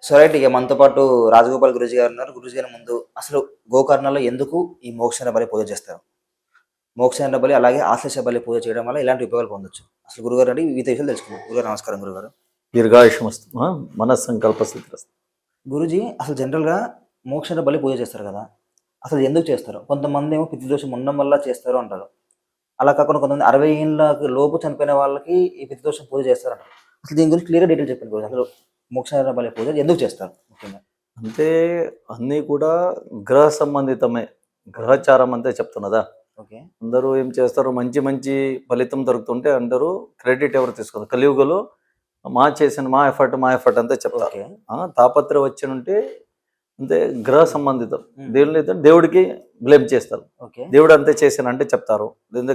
So right ఇక మనతో పాటు రాజగోపాల్ గురూజీ గారు ఉన్నారు. గురూజీ గారి ముందు అసలు గోకర్ణలో ఎందుకు ఈ మోక్షణ బలి పూజ చేస్తారు? మోక్షణ బలి అలాగే ఆశ్లేష బలి పూజ చేయడం వల్ల ఇలాంటి ఉపయోగాలు పొందొచ్చు. అసలు గురుగారు అడిగి వివిధ విషయాలు తెలుసుకున్నాం. గురుగారు నమస్కారం గురుగారు. దీర్ఘాయుషమస్తు మనస్సంకల్ప స్థితిరస్తు. గురూజీ అసలు జనరల్గా మోక్షణ బలి పూజ చేస్తారు కదా, అసలు ఎందుకు చేస్తారు? కొంతమంది ఏమో పితృదోషం ఉండడం వల్ల చేస్తారు అంటారు. అలా కాకుండా కొంతమంది 60 ఏళ్ళ లోపు చనిపోయిన వాళ్ళకి ఈ పితృదోషం పూజ చేస్తారంటారు. అసలు దీని గురించి క్లియర్గా డీటెయిల్ చెప్పండి గురూజీ. అసలు మోక్షణ బలి పూజ ఎందుకు చేస్తారు ముఖ్యంగా? అంటే అన్నీ కూడా గ్రహ సంబంధితమే, గ్రహచారం అంతే చెప్తున్నదా. ఓకే. అందరూ ఏం చేస్తారు, మంచి మంచి ఫలితం దొరుకుతుంటే అందరూ క్రెడిట్ ఎవరు తీసుకుంటారు? కలియుగలో మా ఎఫర్ట్ అంతే చెప్తారు. ఓకే. తాపత్రయం వచ్చినుంటే అంతే గ్రహ సంబంధితం. దేవుడికి బ్లేమ్ చేస్తారు. ఓకే. దేవుడు అంతే చేశానంటే చెప్తారు.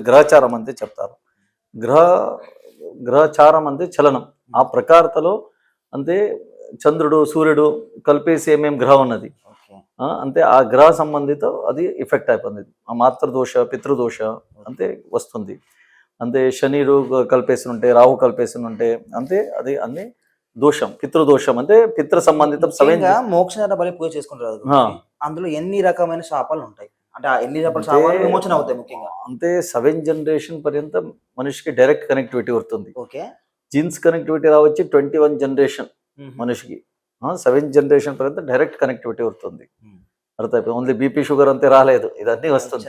గ్రహచారం అంతే చెప్తారు. గ్రహచారం అంతే చలనం. ఆ ప్రకారతలో అంతే చంద్రుడు సూర్యుడు కలిపేసి ఏమేమి గ్రహం ఉన్నది ఓకే. అంతే ఆ గ్రహ సంబంధిత అది ఎఫెక్ట్ అయిపోయింది. ఆ మాతృదోష పితృదోష అంతే వస్తుంది. అంతే శనిరు కలిపేసి ఉంటే, రాహు కలిపేసి ఉంటే అంతే అది అన్ని దోషం, పితృదోషం అంటే పితృ సంబంధితం. మోక్షణ బలి పూజ చేసుకుంటారు కదా, అందులో ఎన్ని రకమైన శాపాలు ఉంటాయి? అంటే ఆ ఎన్ని రకాల శాపాలు విమోచన అవుతాయి ముఖ్యంగా? అంటే 7 జనరేషన్ పర్యంతం మనిషికి డైరెక్ట్ కనెక్టివిటీ వస్తుంది. ఓకే. జీన్స్ కనెక్టివిటీ రావచ్చు 21 జనరేషన్ మనిషికి. 7 జనరేషన్ పర్యంతం డైరెక్ట్ కనెక్టివిటీ వస్తుంది. అర్థమైపోయింది. ఓన్లీ బీపీ షుగర్ అంతే రాలేదు, ఇదన్నీ వస్తుంది.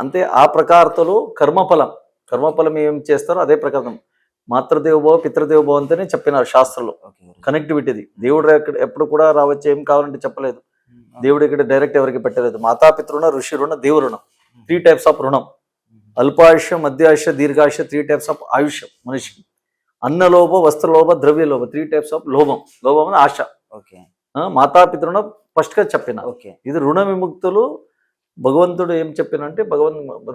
అంతే ఆ ప్రకారతలో కర్మఫలం ఏం చేస్తారో అదే ప్రకారం మాతృదేవభవ పితృదేవభవ అంతేనే చెప్పినారు శాస్త్రంలో. కనెక్టివిటీది దేవుడు ఎప్పుడు కూడా రావచ్చు, ఏం కావాలంటే చెప్పలేదు. దేవుడు ఇక్కడ డైరెక్ట్ ఎవరికి పెట్టలేదు. మాతాపితృణ, ఋషి రుణ, దేవ రుణం. 3 టైప్స్ ఆఫ్ రుణం. అల్పాయుష్యం, మధ్యాయుష్య, దీర్ఘాయుష్య, 3 టైప్స్ ఆఫ్ ఆయుష్యం మనిషికి. అన్నలోభ, వస్త్రలోభ, ద్రవ్యలోభ, 3 టైప్స్ ఆఫ్ లోభం. లోభం అని ఆశ. ఓకే. మాతాపితృణ ఫస్ట్ గా చెప్పిన. ఓకే. ఇది రుణ విముక్తులు. భగవంతుడు ఏం చెప్పినంటే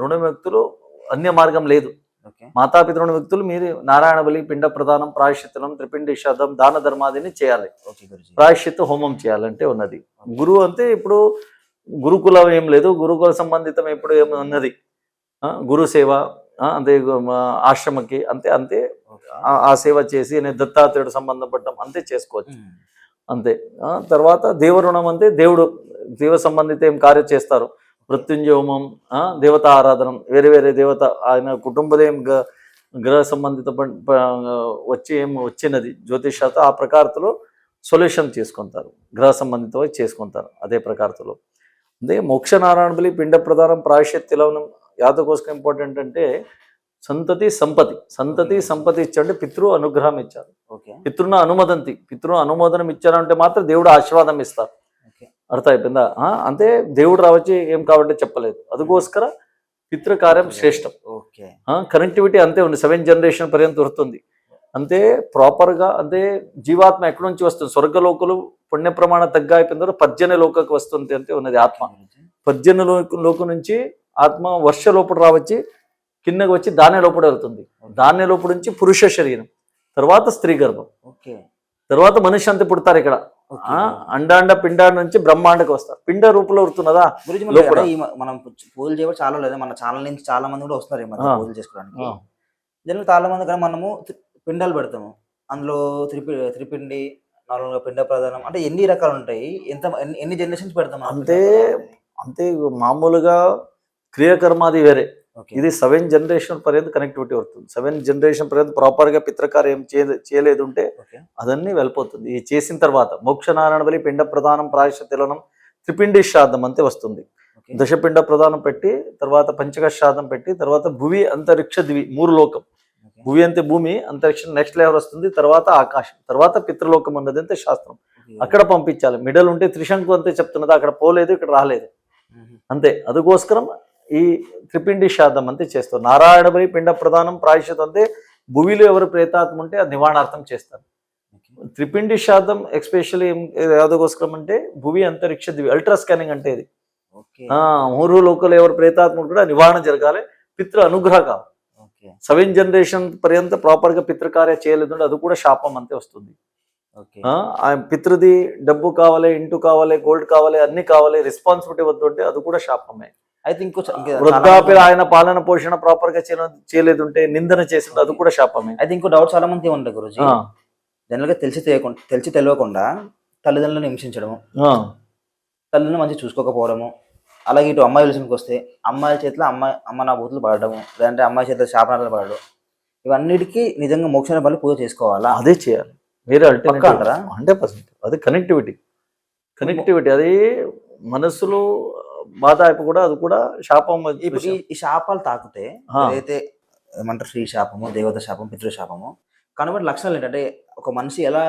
రుణ విముక్తులు అన్య మార్గం లేదు. మాతాపితృణ వ్యక్తులు మీరు నారాయణ బలి, పిండ ప్రదానం, ప్రాయశ్చిత్తం, త్రిపిండి శ్రద్ధం, దాన ధర్మాదిని చేయాలి. ప్రాయశ్చిత్త హోమం చేయాలంటే ఉన్నది. గురువు అంతే ఇప్పుడు గురుకులం ఏం లేదు, గురుకుల సంబంధితం ఎప్పుడు ఏమి ఉన్నది. గురు సేవ అంతే, ఆశ్రమకి అంతే ఆ సేవ చేసి నేను దత్తాత్రేయుడు సంబంధం పడ్డం అంతే చేసుకోవచ్చు అంతే. తర్వాత దేవరుణం అంతే దేవ సంబంధిత ఏం కార్యం చేస్తారు. మృత్యుంజయ హోమం, దేవతా ఆరాధన, వేరే వేరే దేవత ఆయన కుటుంబదేం గ్రహ సంబంధిత వచ్చి ఏం వచ్చినది జ్యోతిషాత ఆ ప్రకారతలో సొల్యూషన్ చేసుకుంటారు. గ్రహ సంబంధిత చేసుకుంటారు అదే ప్రకారతలో. అదే మోక్ష నారాయణ బలి, పిండ ప్రధానం, ప్రాయశ్చిత్తిలవనం యాదకోసం ఇంపార్టెంట్ అంటే సంతతి సంపతి ఇచ్చారంటే పితృ అనుగ్రహం ఇచ్చారు. పితృన అనుమోదంతి, పితృ అనుమోదనం ఇచ్చారంటే మాత్రం దేవుడు ఆశీర్వాదం ఇస్తారు. అర్థం అయిపోయిందా? అంతే దేవుడు రావచ్చు ఏం కావాలంటే చెప్పలేదు. అందుకోస్కర పితృకార్యం శ్రేష్టం. కనెక్టివిటీ అంతే ఉంది. 7 జనరేషన్ పర్యంతం వస్తుంది అంతే ప్రాపర్గా. అంతే జీవాత్మ ఎక్కడి నుంచి వస్తుంది? స్వర్గలోకులు పుణ్య ప్రమాణ తగ్గ అయిపోయిన తర్వాత పర్జన్య లోకకు వస్తుంది అంతే ఉన్నది ఆత్మ. పర్జన్య లోకం నుంచి ఆత్మ వర్ష లోపల రావచ్చి కిందకి వచ్చి ధాన్య లోపల వెళ్తుంది. ధాన్య లోపల నుంచి పురుష శరీరం, తర్వాత స్త్రీ గర్భం, తర్వాత మనిషి అంతే పుడతారు ఇక్కడ. అండాండ పిండాండ నుంచి బ్రహ్మాండకి వస్తారు. పిండ రూపంలో వస్తున్నదా? మనం పూజలు చేయడం చాలా లేదు, మన ఛానల్ నుంచి చాలా మంది కూడా వస్తున్నారు పూజలు చేసుకోవడానికి. జనరల్ చాలా మంది కానీ మనము పిండాలు పెడతాము, అందులో త్రిపిండి, నార్మల్గా పిండ ప్రధానం అంటే ఎన్ని రకాలు ఉంటాయి? ఎన్ని జనరేషన్స్ పెడతాం? అంతే మామూలుగా క్రియాకర్మాది వేరే. ఇది 7 జనరేషన్ పర్యంత కనెక్టివిటీ వస్తుంది. 7 జనరేషన్ పర్యంత ప్రాపర్ గా పితృకార్యం చేయలేదు ఉంటే అదన్నీ వెళ్ళిపోతుంది. ఇది చేసిన తర్వాత మోక్ష నారాయణ బలి, పిండ ప్రధానం, ప్రాయశ్చిత్తిలనం, త్రిపిండి శ్రాద్ధం అంతే వస్తుంది. దశపిండ ప్రధానం పెట్టి తర్వాత పంచక శ్రాద్ధం పెట్టి తర్వాత భువి, అంతరిక్ష, దివి 3 లోకం. భువి అంతే భూమి, అంతరిక్షం నెక్స్ట్ లెవెల్ వస్తుంది, తర్వాత ఆకాశం, తర్వాత పితృలోకం ఉన్నది అంతే శాస్త్రం. అక్కడ పంపించాలి. మిడల్ ఉంటే త్రిశంకు అంతే చెప్తున్నది, అక్కడ పోలేదు, ఇక్కడ రాలేదు అంతే. అందుకోసరం ఈ త్రిపిండి శ్రాద్ధం అంతే చేస్తారు. నారాయణ బలి, పిండ ప్రధానం, ప్రాయశ్చిత్తం అంతే భూమిలో ఎవరు ప్రేతాత్మ ఉంటే అది నివారణార్థం చేస్తారు. త్రిపిండి శ్రాద్ధం ఎస్పెషల్లీ యాదకోస్కరం అంటే భూమి, అంతరిక్ష, దివి అల్ట్రా స్కానింగ్ అంటే ఇది. 3 లోకలు ఎవరు ప్రేతాత్మ కూడా నివారణ జరగాలి, పితృ అనుగ్రహ కావాలి. 7 జనరేషన్ పర్యంత ప్రాపర్ గా పితృకార్య చేయలేదు అది కూడా శాపం అంతే వస్తుంది. పితృది డబ్బు కావాలి, ఇంటు కావాలి, గోల్డ్ కావాలి, అన్ని కావాలి, రెస్పాన్సిబిలిటీ వద్దు అంటే అది కూడా శాపమే. అయితే వృద్ధాప్య ఆయన పాలన పోషణ ప్రాపర్ గా చేయలేదుంటే నిందన చేసింది అది కూడా శాపమే. అయితే ఇంకో డౌట్ చాలా మంది ఉంటాయి గురుజీ. జనరల్ గా తెలిసి తెలియకుండా తల్లిదండ్రులను హింసించడము, ఆ, తల్లిని మంచిగా చూసుకోకపోవడము, అలాగే ఇటు అమ్మాయి విషయానికి వస్తే అమ్మాయి చేతిలో అమ్మ నా బూతులు పడడము, లేదంటే అమ్మాయి చేతిలో శాపనాలు పడడం, ఇవన్నిటికీ నిజంగా మోక్షణ బలి పూజ చేసుకోవాలా? అదే చేయాలి. వేరే పక్కా అంటారా? 100%. అది కనెక్టివిటీ అది మనసులో బాధ కూడా, అది కూడా శాపం. ఇప్పుడు ఈ శాపాలు తాకితే ఏదైతే ఏమంటారు శ్రీ శాపము, దేవత శాపం, పితృ శాపము, కనుబడి లక్షణాలు ఏంటంటే ఒక మనిషి ఎలా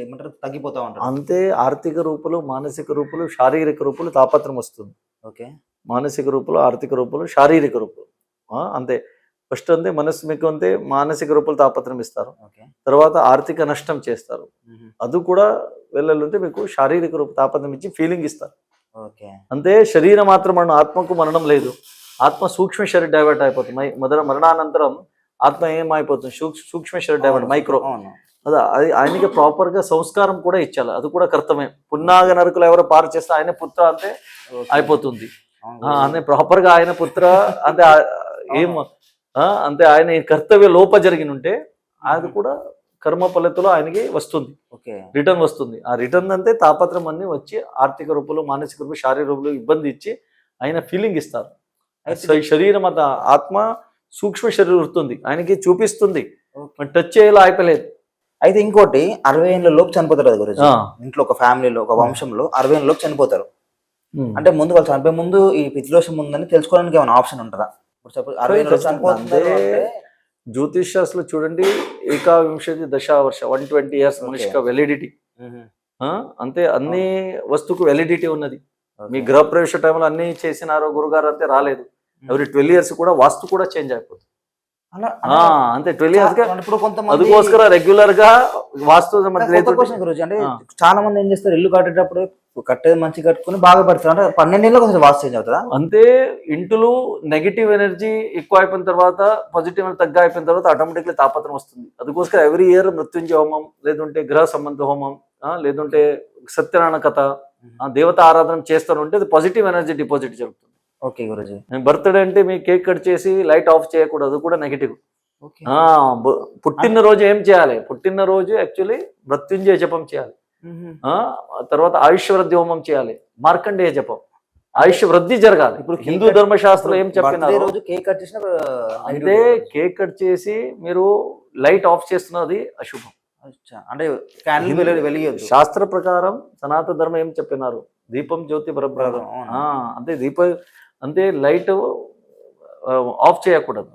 ఏమంటారు తగ్గిపోతా ఉంటారు. అంతే ఆర్థిక రూపులు, మానసిక రూపులు, శారీరక రూపులు తాపత్రం వస్తుంది. ఓకే, మానసిక రూపులు, ఆర్థిక రూపులు, శారీరక రూపులు. అంతే. ఫస్ట్ అంతే మనసు మీకు అంతే మానసిక రూపులు తాపత్రం ఇస్తారు, తర్వాత ఆర్థిక నష్టం చేస్తారు. అది కూడా వెళ్ళాలంటే మీకు శారీరక రూప తాపత్రం ఇచ్చి ఫీలింగ్ ఇస్తారు. అంతే. శరీరం మాత్రం మరణం, ఆత్మకు మరణం లేదు. ఆత్మ సూక్ష్మ శరీర డైవర్ట్ అయిపోతుంది. మరణానంతరం ఆత్మ ఏమైపోతుంది? సూక్ష్మ శరీర డైవర్ట్, మైక్రో. అది ఆయనకి ప్రాపర్ గా సంస్కారం కూడా ఇచ్చాలి. అది కూడా కర్తమే. పున్నాగ నరకులు ఎవరో పారు చేస్తే ఆయన పుత్ర అంతే అయిపోతుంది. అంటే ప్రాపర్ గా ఆయన పుత్ర అంటే ఏం అంతే ఆయన కర్తవ్య లోప జరిగిన ఉంటే అది కూడా కర్మ ఫలితంలో ఆయనకి వస్తుంది, రిటర్న్ వస్తుంది. ఆ రిటర్న్ అంతే తాపత్రం అన్ని వచ్చి ఆర్థిక రూపంలో, మానసిక రూపంలో, శారీరక రూపంలో ఇబ్బంది ఇచ్చి ఆయన ఫీలింగ్ ఇస్తారు. శరీరం అంత ఆత్మ సూక్ష్మ శరీరం వస్తుంది, ఆయనకి చూపిస్తుంది, టచ్ చేయాలో అయిపోలేదు. అయితే ఇంకోటి 60 ఏళ్ళ లోపు చనిపోతారు కదా గురించి. ఇంట్లో ఒక ఫ్యామిలీలో, ఒక వంశంలో 60 ఏళ్ళ లోపు చనిపోతారు. అంటే ముందు వాళ్ళు చనిపోయే ముందు ఈ పితృదోషం ఉందని తెలుసుకోవడానికి ఏమైనా ఆప్షన్ ఉంటుందా? జ్యోతిష్యాస్లో చూడండి, ఏకావింశతి దశావర్ష 120 years మనిషికి వెలిడిటీ. అంతే అన్ని వస్తువుకు వెలిడిటీ ఉన్నది. మీ గృహప్రవేశ టైంలో అన్ని చేసినారో గురుగారు అంతే రాలేదు. ఎవ్రీ 12 years కూడా వాస్తు కూడా చేంజ్ అయిపోతుంది. అంతే 12 years అందుకోసం రెగ్యులర్ గా వాస్తు గురించి. అంటే చాలా మంది ఏం చేస్తారు, ఇల్లు కట్టేటప్పుడు కట్టేది మంచి కట్టుకుని బాగా పడతారు. అంటే 12 ఏళ్ళకి ఒకసారి వాస్తు చేంజ్ అవుతుందా? అంతే. ఇంట్లో నెగిటివ్ ఎనర్జీ ఎక్కువ అయిపోయిన తర్వాత, పాజిటివ్ ఎనర్జీ తగ్గ అయిపోయిన తర్వాత ఆటోమేటిక్లీ తాపత్రం వస్తుంది. అందుకోసం ఎవ్రీ ఇయర్ మృత్యుంజయ హోమం, లేదంటే గ్రహ సంబంధ హోమం, లేదంటే సత్యనారాయణ కథ, దేవత ఆరాధన చేస్తూ ఉంటే అది పాజిటివ్ ఎనర్జీ డిపాజిట్ జరుగుతుంది. ఓకే గురుజీ. బర్త్డే అంటే మీ కేక్ కట్ చేసి లైట్ ఆఫ్ చేయకూడదు, కూడా నెగిటివ్. పుట్టినరోజు ఏం చేయాలి? పుట్టినరోజు యాక్చువల్లీ మృత్యుంజయ జపం చేయాలి. తర్వాత ఆయుష్ వృద్ధి హోమం చేయాలి, మార్కండేయ జపం. ఆయుష్ వృద్ధి జరగాలి. ఇప్పుడు హిందూ ధర్మశాస్త్రం ఏం చెప్పినారు అంటే కేక్ కట్ చేసి మీరు లైట్ ఆఫ్ చేస్తున్నది అశుభం. అంటే శాస్త్ర ప్రకారం సనాతన ధర్మం ఏం చెప్పినారు? దీపం జ్యోతి పరబ్రహ్మం. అంతే దీపం అంతే లైట్ ఆఫ్ చేయకూడదు,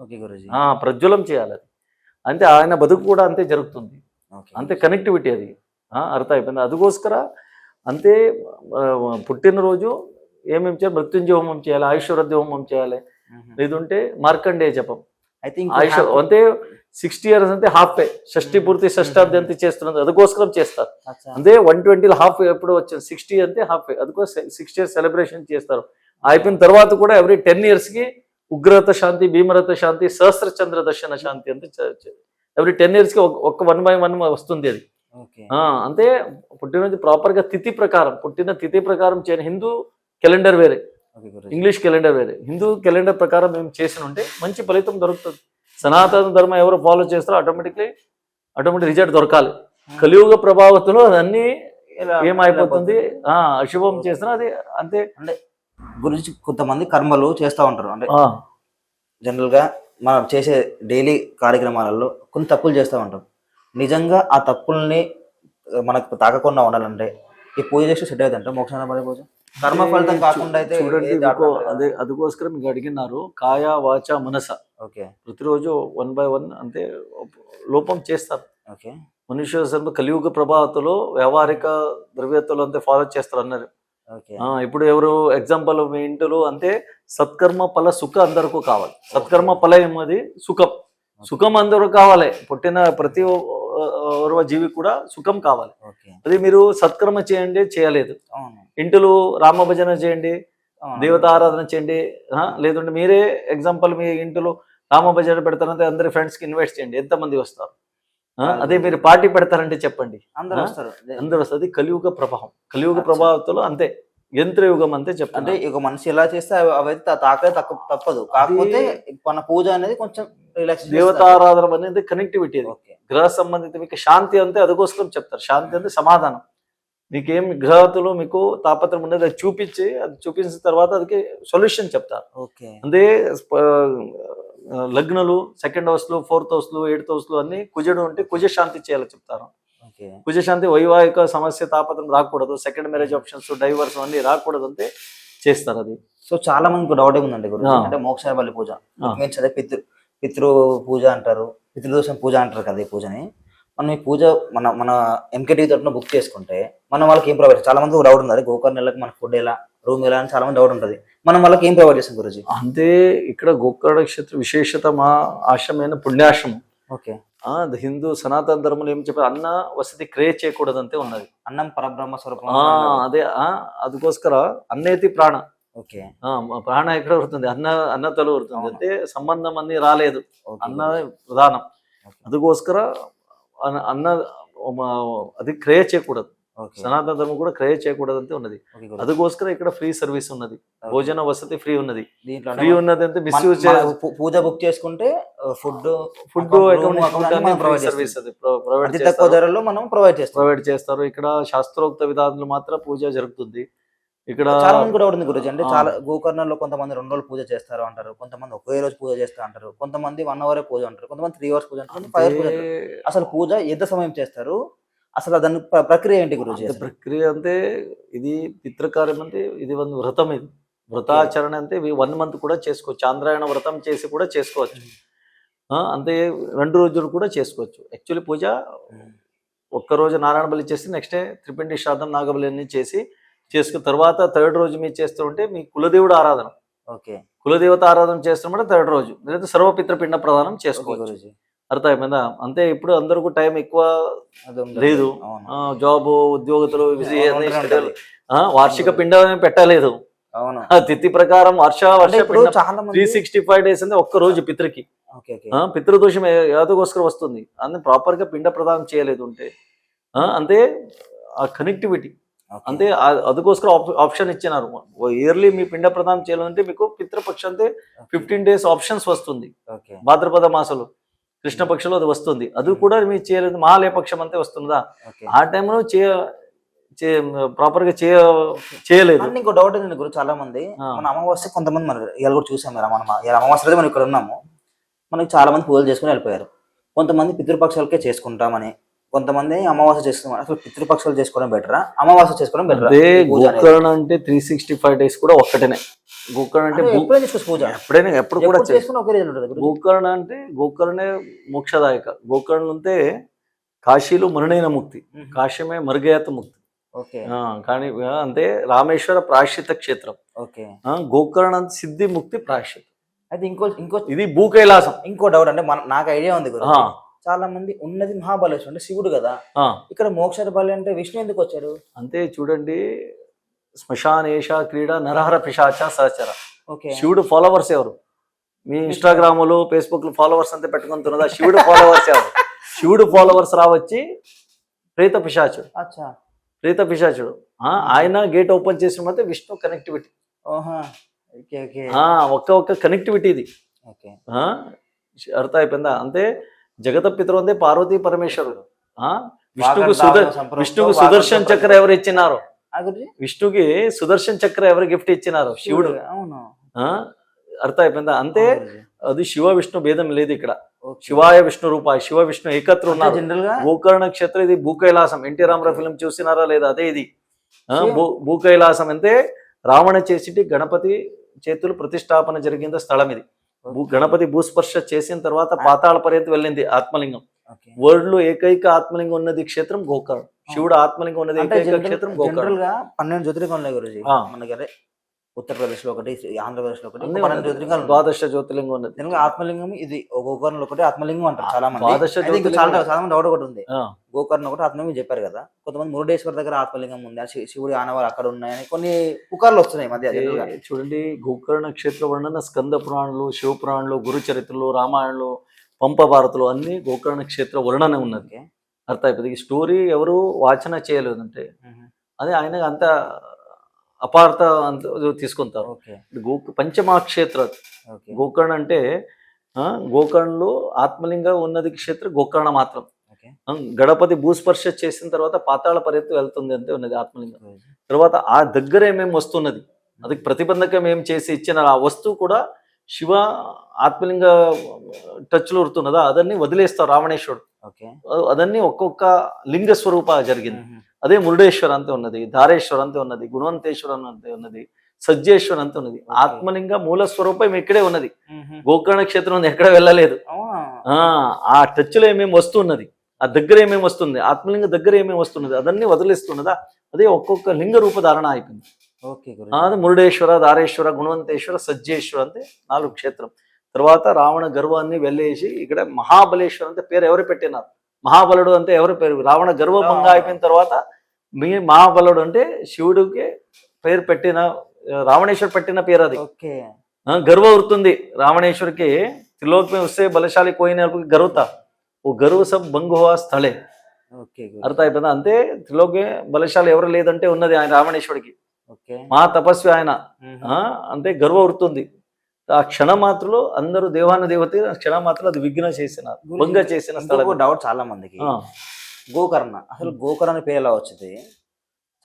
ప్రజ్వలం చేయాలి. అది అంటే ఆయన బతుకు కూడా అంతే జరుగుతుంది. అంతే కనెక్టివిటీ అది అర్థం అయిపోయింది. అందుకోసర అంతే పుట్టినరోజు ఏమేమి చేయాలి? మృత్యుంజయ హోమం చేయాలి, ఆయుష్ వృద్ధి హోమం చేయాలి, లేదంటే మార్కండేయ జపం. ఆయుష్ అంటే 60 years అంటే హాఫ్ షష్ఠి పూర్తి షష్టాబ్ది అంతే చేస్తున్నది. అందుకోసం చేస్తారు. అంటే 120 హాఫ్ ఎప్పుడు వచ్చింది, 60 అంటే హాఫ్. అందుకోసం 60 years సెలబ్రేషన్ చేస్తారు. అయిపోయిన తర్వాత కూడా ఎవ్రీ 10 years కి ఉగ్రత శాంతి, భీమరత శాంతి, సహస్ర చంద్ర దర్శన శాంతి అంటే ఎవ్రీ 10 years కి ఒక 1 by 1 వస్తుంది అది. అంటే పుట్టినరోజు ప్రాపర్ గా తిథి ప్రకారం, పుట్టిన తిథి ప్రకారం చేయని. హిందూ క్యాలెండర్ వేరే, ఇంగ్లీష్ క్యాలెండర్ వేరే. హిందూ క్యాలెండర్ ప్రకారం మేము చేసిన ఉంటే మంచి ఫలితం దొరుకుతుంది. సనాతన ధర్మం ఎవరు ఫాలో చేస్తారో ఆటోమేటిక్ రిజల్ట్ దొరకాలి. కలియుగ ప్రభావంలో అదన్నీ ఏమైపోతుంది, అశుభం చేస్తున్నా అది అంతే. అంటే గురించి కొంతమంది కర్మలు చేస్తూ ఉంటారు. అంటే జనరల్గా మనం చేసే డైలీ కార్యక్రమాలలో కొన్ని తప్పులు చేస్తూ ఉంటాం. నిజంగా ఆ తప్పుల్ని మనకు తాకకుండా ఉండాలంటే ఈ పూజ చేస్తే సెట్ అవుతుంటే మోక్షాన పడే పూజ కర్మ ఫలితం కాకుండా అయితే చూడండి. అదే అందుకోసం మీకు అడిగినారు కాయ వాచ మనస. ప్రతిరోజు 1 by 1 అంతే లోపం చేస్తారు. మనుష్య కలియుగ ప్రభావంలో వ్యవహారిక ద్రవ్యతలు అంతే ఫాలో చేస్తారు అన్నారు. ఇప్పుడు ఎవరు ఎగ్జాంపుల్ మీ ఇంట్లో అంతే సత్కర్మ ఫల సుఖ అందరికీ కావాలి. సత్కర్మ ఫల ఏమది సుఖం. సుఖం అందరూ కావాలి. పుట్టిన ప్రతి జీవి కూడా సుఖం కావాలి. అది మీరు సత్కర్మ చేయండి, చేయలేదు. ఇంటిలో రామభజన చేయండి, దేవత ఆరాధన చేయండి. లేదంటే మీరే ఎగ్జాంపుల్ మీ ఇంటిలో రామభజన పెడతారంటే అందరి ఫ్రెండ్స్ కి ఇన్వైట్ చేయండి, ఎంతమంది వస్తారు? అదే మీరు పార్టీ పెడతారంటే చెప్పండి, అందరూ వస్తారు. కలియుగ ప్రభావం, కలియుగ ప్రభావంతో అంతే యంత్రయుగం అంతే చెప్పండి. అంటే ఒక మనిషి ఎలా చేస్తే అవైతే తాకే తప్పదు. కాకపోతే మన పూజ అనేది కొంచెం రిలాక్స్, దేవతారాధన అనేది కనెక్టివిటీ. గ్రహ సంబంధిత మీకు శాంతి అంతే. అందుకోసం చెప్తారు శాంతి అంటే సమాధానం. మీకేం గ్రహతులు మీకు తాపత్రం ఉన్నది అది చూపించి, అది చూపించిన తర్వాత అది సొల్యూషన్ చెప్తారు. ఓకే. అంటే లగ్నలు 2nd హౌస్లు 4th హౌస్లు 8th హౌస్లు అన్ని కుజుడు ఉంటే కుజ శాంతి చేయాలని చెప్తారు. ఓకే. కుజ శాంతి వైవాహిక సమస్య తాపత్రం రాకూడదు, సెకండ్ మ్యారేజ్ ఆప్షన్స్ డైవర్స్ అన్ని రాకూడదు అంటే చేస్తారు అది. సో చాలా మందికి డౌట్ ఏముందండి గురు, ఆ. అంటే మోక్ష బలి పూజ ఆ. మీన్స్ అదే పితృ పూజ అంటారు, పితృదోషం పూజ అంటారు కదా ఈ పూజని. మనం ఈ పూజ మన ఎంకేటీ తరఫున బుక్ చేసుకుంటే మనం వాళ్ళకి ఏం ప్రొవైడ్, చాలా మంది డౌట్ ఉంది, గోకర్ణ నెలకి మన ఫుడ్ ఎలా, రూమ్ ఎలా అని చాలా మంది డౌట్ ఉంటుంది. మనం వాళ్ళకి ఏం ప్రొవైడ్ చేస్తాం గురుజీ? అంటే ఇక్కడ గోకర్ణ క్షేత్ర విశేషత మా ఆశ్రమైన పుణ్యాశ్రమం. ఓకే. అది హిందూ సనాతన ధర్మంలో ఏం చెప్పారు, అన్న వసతి క్రియేట్ చేయకూడదంతే ఉన్నది. అన్నం పరబ్రహ్మ స్వరూపం. అదే అదికోస్కర అన్నేతి ప్రాణ. ఓకే. ప్రాణ ఎక్కడ పడుతుంది, అన్నతలు పడుతుంది, అంటే సంబంధం అన్ని రాలేదు, ఓకే. అన్న ప్రధానం. ఓకే. అందుకోస్కర అన్న అది క్రియేట్ చేయకూడదు. ఓకే. సనాతన ధర్మం కూడా క్రియేట్ చేయకూడదు అంతే ఉన్నది. ఓకే గురు. అందుకోస్కర ఇక్కడ ఫ్రీ సర్వీస్ ఉన్నది, భోజన వసతి ఫ్రీ ఉన్నది. దీంట్లో ఫ్రీ ఉన్నది అంటే మిస్యూజ్ పూజ బుక్ చేసుకుంటే ఫుడ్ ప్రొవైడ్ సర్వీస్ అది అతి తక్కువ ధరలో మనం ప్రొవైడ్ చేస్తాం. ప్రొవైడ్ చేస్తారు. ఇక్కడ శాస్త్రోక్త విధానాలు మాత్రం పూజ జరుగుతుంది. ఇక్కడ చాలా మంది కూడా ఉంది గురుజీ, అంటే చాలా గోకర్ణంలో కొంతమంది 2 రోజులు పూజ చేస్తారు అంటారు, కొంతమంది ఒకే రోజు పూజ చేస్తారు అంటారు, కొంతమంది 1 అవర్ పూజ అంటారు, కొంతమంది 3 అవర్స్ పూజ అంటారు, 5 అవర్స్ పూజ అంటారు. అసలు పూజ ఎంత సమయం చేస్తారు, అసలు దాని ప్రక్రియ ఏంటి గురుజీ? అంటే ప్రక్రియ అంటే ఇది పితృకార్యం, అంటే ఇది ಒಂದು వ్రతం, ఇది వ్రతాచరణ అంటే 1 మంత్ కూడా చేసుకోవచ్చు. ఆంధ్రాయణ వ్రతం చేసి కూడా చేసుకోవచ్చు. అంతే 2 రోజులు కూడా చేసుకోవచ్చు. యాక్చువల్లీ పూజ ఒక్కరోజు నారాయణ బలి చేసి నెక్స్ట్ డే త్రిపిండి శ్రాద్ధం నాగబలి అన్ని చేసుకున్న తర్వాత 3rd రోజు మీరు చేస్తూ ఉంటే మీ కులదేవుడు ఆరాధన. ఓకే. కులదేవత ఆరాధన చేస్తున్నప్పుడు 3rd రోజు లేదా సర్వపితృపిండ ప్రదానం చేసుకోవచ్చు. అర్థమైందా? అంతే. ఇప్పుడు అందరికీ టైం ఎక్కువ లేదు, జాబ్ ఉద్యోగతులు బిజీ, వార్షిక పిండం పెట్టలేదు. తిథి ప్రకారం వర్ష చాలా 365 డేస్ అంటే ఒక్క రోజు పితృకి పితృదోషం యాదకోస్కర వస్తుంది, అందుకే ప్రాపర్ గా పిండ ప్రదానం చేయలేదు ఉంటే అంతే. ఆ కనెక్టివిటీ అంతే, అందుకోస్కర ఆప్షన్ ఇచ్చినారు. ఇయర్లీ మీ పిండ ప్రదానం చేయాలంటే మీకు పితృపక్ష అంటే 15 డేస్ ఆప్షన్స్ వస్తుంది. భాద్రపద మాసంలో కృష్ణపక్షంలో అది వస్తుంది, అది కూడా మీరు చేయలేదు. మహాలయ పక్షం అంతే వస్తుందా, ఆ టైంలో ప్రాపర్ గా చేయలేదు. ఇంకో డౌట్ ఏంటంటే గురు, చాలా మంది మన అమావాస్య కొంతమంది మనం ఇలా కూడా చూసాం, అమావాస్య మనం ఇక్కడ ఉన్నాము, మనకి చాలా మంది పూజలు చేసుకుని వెళ్ళిపోయారు. కొంతమంది పితృపక్షాలకే చేసుకుంటామని, కొంతమంది అమావాస్య చేసుకున్నాం. అసలు పితృపక్షాలు చేసుకోవడం బెటరా, అమావాస్య చేసుకోవడం బెటరా? గోకర్ణ అంటే 365 డేస్ కూడా ఒక్కటనే. గోకర్ణ అంటే పూజ ఎప్పుడైనా ఎప్పుడు కూడా చేసుకుని గోకర్ణ అంటే గోకర్ణే మోక్షదాయక. గోకర్ణ అంటే కాశీలో మరుణైన ముక్తి, కాశీమే మరుగయాత ముక్తి. కానీ అంటే రామేశ్వర ప్రాశ్చిత క్షేత్రం. గోకర్ణ సిద్ధి ముక్తి ప్రాశ్చిత. అయితే ఇంకో ఇది భూ కైలాసం. ఇంకో డౌట్ అంటే నాకు ఐడియా ఉంది, చాలా మంది ఉన్నది మహాబలేశ్వరుడు అంటే శివుడు కదా, ఇక్కడ మోక్ష బలి అంటే విష్ణు ఎందుకు వచ్చాడు? అంతే చూడండి, శ్మశానేష క్రీడ నరహర పిశాచ సహచర. శివుడు ఫాలోవర్స్ ఎవరు? మీ ఇన్స్టాగ్రామ్ లో ఫేస్బుక్ లో ఫాలోవర్స్ అంతా పెట్టుకుంటున్నదా? శివుడు ఫాలోవర్స్ ఎవరు? శివుడు ఫాలోవర్స్ రావచ్చి ప్రేత పిశాచుడు. ప్రేత పిశాచుడు ఆయన గేట్ ఓపెన్ చేసిన ಮತ್ತೆ విష్ణు కనెక్టివిటీ. ఒక్క కనెక్టివిటీ ఇది. అర్థం అయిపోయిందా? అంతే జగత పితరు అంటే పార్వతీ పరమేశ్వరుడు. విష్ణుకు సుదర్శన్ చక్ర ఎవరు ఇచ్చినారు? విష్ణుకి సుదర్శన్ చక్ర ఎవరు గిఫ్ట్ ఇచ్చినారు? శివుడు. అర్థం అయిపోయిందా? అంతే అది శివ విష్ణు భేదం లేదు ఇక్కడ. శివాయ విష్ణు రూపాయ శివ విష్ణు ఏకత్ర ఉన్నారు. గోకర్ణ క్షేత్రం ఇది భూకైలాసం. ఎన్టీ రామారావు ఫిల్మ్ చూసినారా లేదా? అదే ఇది భూకైలాసం. అంటే రావణ చేసిటి గణపతి చేతులు ప్రతిష్టాపన జరిగిన స్థలం ఇది. గణపతి భూస్పర్శ చేసిన తర్వాత పాతాళ పర్యంతం వెళ్ళింది ఆత్మలింగం. వరల్డ్ లో ఏకైక ఆత్మలింగం ఉన్నది క్షేత్రం గోకర్ణ. శివుడు ఆత్మలింగం ఉన్నది ఏకైక క్షేత్రం గోకర్ణ. 12 జ్యోతిర్లింగాలు గురుజీ మనకి, ఉత్తరప్రదేశ్ లో ఒకటి, ఆంధ్రప్రదేశ్ లో ఒకటి, 12 జ్యోతిర్లింగాలు, 12 జ్యోతిర్లింగం ఉన్నది. ఆత్మలింగం ఇది గోకర్ణలో ఒకటి ఆత్మలింగం అంటారు చాలా మంది. చాలా మంది డౌట్ ఒకటి ఉంది, గోకర్ణ ఒకటి ఆత్మలింగం చెప్పారు కదా, కొంతమంది మురుడేశ్వర్ దగ్గర ఆత్మలింగం ఉంది, శివుడి ఆనవాళ్ళు అక్కడ ఉన్నాయని కొన్ని పుకార్లు వస్తున్నాయి మధ్య. చూడండి, గోకర్ణ క్షేత్ర వర్ణన స్కంద పురాణాలు, శివ పురాణాలు, గురు చరిత్రలు, రామాయణలు, పంప భారతులు అన్ని గోకర్ణ క్షేత్ర వర్ణన ఉన్నది. అర్థం అయిపోయింది. ఈ స్టోరీ ఎవరు వాచన చేయలేదంటే అది ఆయన అంత అపార్థ తీసుకుంటారు. పంచమహాక్షేత్ర గోకర్ణ అంటే గోకర్ణలో ఆత్మలింగం ఉన్నది క్షేత్రం గోకర్ణ మాత్రం. ఓకే గణపతి భూస్పర్శ చేసిన తర్వాత పాతాళ పర్యత్తు వెళ్తుంది అంతే ఉన్నది ఆత్మలింగం. తర్వాత ఆ దగ్గర ఏమేమి వస్తున్నది, అది ప్రతిబంధకం ఏం చేసి ఇచ్చిన ఆ వస్తువు కూడా శివ ఆత్మలింగ టచ్లో ఉడుతున్నదా అదన్నీ వదిలేస్తారు రావణేశ్వరుడు. ఓకే అదన్నీ ఒక్కొక్క లింగ స్వరూప జరిగింది. అదే మురుడేశ్వర అంతే ఉన్నది, ధారేశ్వర అంతే ఉన్నది, గుణవంతేశ్వర అంతే ఉన్నది, సజ్జేశ్వర అంతే ఉన్నది. ఆత్మలింగ మూల స్వరూపం ఇక్కడే ఉన్నది. గోకర్ణ క్షేత్రం ఎక్కడ వెళ్ళలేదు. ఆ టచ్ లో ఏమేమి వస్తున్నది, ఆ దగ్గర ఏమేమి వస్తుంది, ఆత్మలింగ దగ్గర ఏమేమి వస్తున్నది అదన్నీ వదిలేస్తున్నదా. అదే ఒక్కొక్క లింగ రూప ధారణ అయిపోయింది. అది మురుడేశ్వర, ధారేశ్వర, గుణవంతేశ్వర, సజ్జేశ్వర అంతే 4 క్షేత్రం. తర్వాత రావణ గర్వాన్ని వెళ్ళేసి ఇక్కడ మహాబలేశ్వర అంటే పేరు ఎవరు పెట్టినారు, మహాబలుడు అంటే ఎవరి పేరు, రావణ గర్వభంగా అయిపోయిన తర్వాత మీ మహాబలుడు అంటే శివుడికి పేరు పెట్టిన, రావణేశ్వర్ పెట్టిన పేరు అది. గర్వ వృత్తుంది రావణేశ్వరికి, त्रिलोक में उससे बलशाली कोई नहीं, गर्वता वो गर्व सब भंग हुआ స్థలే. అర్థం అయిపోయిందా. అంతే త్రిలోక బలశాలి ఎవరు లేదంటే ఉన్నది ఆయన రావణేశ్వరికి, మహా తపస్వి ఆయన. అంటే గర్వ వృత్తుంది. ఆ క్షణమాత్రలో అందరూ దేవాన దేవత క్షణమాత్రలో అది విఘ్న చేసిన భంగ చేసిన స్థలం. డౌట్ చాలా మందికి, గోకర్ణ అసలు గోకర్ణ పేరు ఎలా వచ్చింది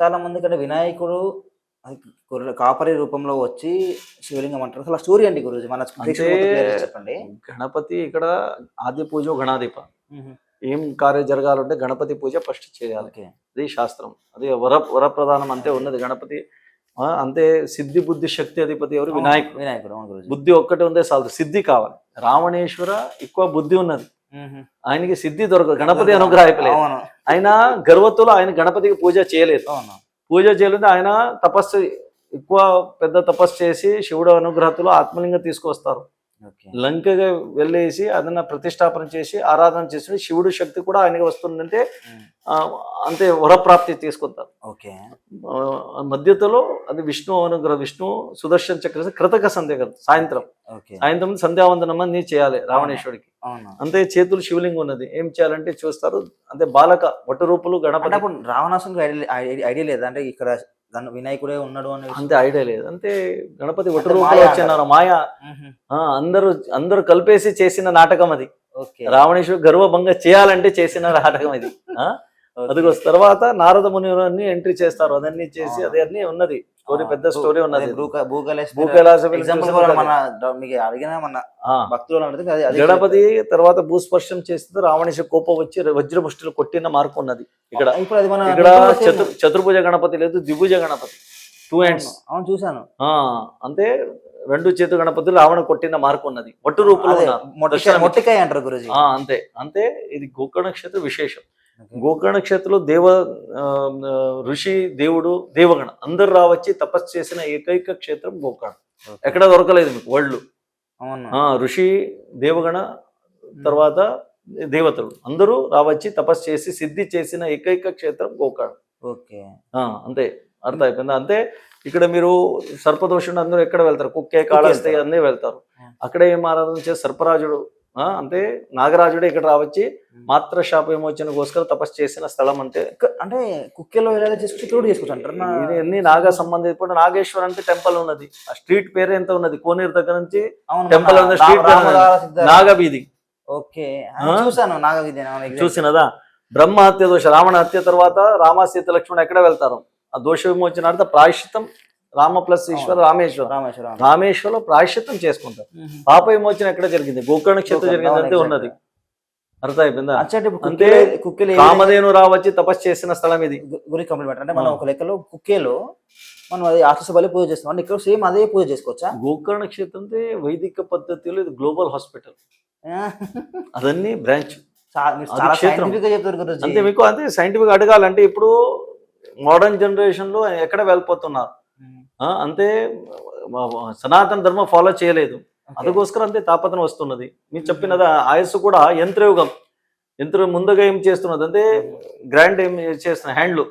చాలా మంది కంటే, వినాయకుడు కాపరి రూపంలో వచ్చి శివలింగం అంటారు. అసలు స్టోరీ అండి గురుజీ మన చెప్పండి. గణపతి ఇక్కడ ఆది పూజ గణాధిప, ఏం కార్యం జరగాలంటే గణపతి పూజ ఫస్ట్ చేయాలి. అది శాస్త్రం, అది వరప్రధానం అంతే ఉన్నది గణపతి. అంతే సిద్ధి బుద్ధి శక్తి అధిపతి ఎవరు, వినాయకుడు. బుద్ధి ఒక్కటే ఉందే చాలు, సిద్ధి కావాలి. రావణేశ్వర ఎక్కువ బుద్ధి ఉన్నది, ఆయనకి సిద్ధి దొరకదు, గణపతి అనుగ్రహం అయిపోలేదు. ఆయన గర్వత్తులో ఆయన గణపతికి పూజ చేయలేదు. పూజ చేయలేదు, ఆయన తపస్సు ఎక్కువ పెద్ద తపస్సు చేసి శివుడు అనుగ్రహంలో ఆత్మలింగం తీసుకొస్తారు. లంకగా వెళ్ళేసి అదನ್ನ ప్రతిష్టాపన చేసి ఆరాధన చేసి శివుడు శక్తి కూడా ఆయనకి వస్తుందంటే అంతే వరప్రాప్తి తీసుకుంటారు. మధ్యలో అది విష్ణు అనుగ్రహం, విష్ణు సుదర్శన చక్ర కృతక సంధ్య సాయంత్రం సంధ్యావందనం అన్ని చేయాలి రావణేశ్వరికి. అంతే చేతులు శివలింగం ఉన్నది, ఏం చేయాలంటే చూస్తారు. అంతే బాలక వటు రూపులు గణపతి. రావణాసునికి ఐడియా లేదా అంటే ఇక్కడ వినాయకుడే ఉన్నాడు అని, అంతే ఐడియా లేదు. అంతే గణపతి వటు రూపంలో వచ్చినారు, మాయ. అందరూ కలిపేసి చేసిన నాటకం అది. రావణేశ్వరు గర్వభంగ చేయాలంటే చేసిన నాటకం ఇది. అది తర్వాత నారద ముని ఎంట్రీ చేస్తారు, అదన్నీ చేసి అదే అన్ని ఉన్నది స్టోరీ, పెద్ద స్టోరీ ఉన్నది. గణపతి తర్వాత భూస్పర్శం చేస్తే రావణేశ్వర కోపం వచ్చి వజ్రముష్టిలో కొట్టిన మార్పు ఉన్నది ఇక్కడ. ఇక్కడ చతుర్భుజ గణపతి లేదు, ద్విభుజ గణపతి, 2 hands చూసాను. అంతే 2 చేతు గణపతులు రావణ కొట్టిన మార్పు ఉన్నది, వట్టు రూపంలో మొట్టికాయ అంటారు గురుజీ. అంతే ఇది గోకర్ణ క్షేత్ర విశేషం. గోకర్ణ క్షేత్రంలో ఋషి దేవుడు దేవగణ అందరు రావచ్చి తపస్సు చేసిన ఏకైక క్షేత్రం గోకర్ణ. ఎక్కడ దొరకలేదు మీకు వరల్డ్. ఋషి దేవగణ తర్వాత దేవతలు అందరూ రావచ్చి తపస్సు చేసి సిద్ధి చేసిన ఏకైక క్షేత్రం గోకర్ణ. అంతే అర్థం అయిపోయిందా. అంతే ఇక్కడ మీరు సర్పదోషుడు అందరూ ఎక్కడ వెళ్తారు, కుక్కే కాళహస్తి అన్నీ వెళ్తారు. అక్కడ ఏం ఆరాధన చేసి సర్పరాజుడు అంటే నాగరాజుడే ఇక్కడ రావచ్చి మాత్ర శాప విమోచన కోసరం తపస్సు చేసిన స్థలం. అంటే కుక్కేలో చేసుకోవచ్చు అంటారు. ఇవన్నీ నాగ సంబంధిత. ఇప్పుడు నాగేశ్వర్ అంటే టెంపుల్ ఉన్నది, ఆ స్ట్రీట్ పేరు ఎంత ఉన్నది, కోనేరు దగ్గర నుంచి టెంపుల్ ఉంది, స్ట్రీట్ నాగవీధి. చూసినదా. బ్రహ్మ హత్య దోష, రావణ హత్య తర్వాత రామ సీత లక్ష్మణ్ ఎక్కడ వెళ్తారు, ఆ దోష విమోచనార్థ ప్రాయశ్చితం రామ ప్లస్ ఈశ్వర రామేశ్వరంలో ప్రాయశ్చిత్తం చేసుకుంటారు. పాప విమోచన ఎక్కడ జరిగింది, గోకర్ణ క్షేత్రం జరిగింది అంతే ఉన్నది. అర్థం అయిపోయిందా. అంటే కామధేను రావచ్చి తపస్సు చేసిన స్థలం ఇది. గురి కంప్లీట్ అంటే మనం ఒక లెక్కలో కుక్కేలో మనం అది ఆకర్ష బలి పూజ చేస్తాం అంటే ఇక్కడ సేమ్ అదే పూజ చేసుకోవచ్చా. గోకర్ణ క్షేత్రం అంటే వైదిక పద్ధతిలో ఇది గ్లోబల్ హాస్పిటల్, అదన్నీ బ్రాంచ్ అంతే. మీకు అంతే సైంటిఫిక్ అడగాలంటే ఇప్పుడు మోడర్న్ జనరేషన్ లో ఎక్కడ వెళ్ళిపోతున్నారు, అంతే సనాతన ధర్మం ఫాలో చేయలేదు, అందుకోసం అంతే తాపత్రం వస్తున్నది. మీరు చెప్పినది ఆయుస్సు కూడా యంత్రయుగం, యంత్రం ముందుగా ఏం చేస్తున్నది అంటే గ్రైండ్ ఏం చేస్తున్న హ్యాండ్లు.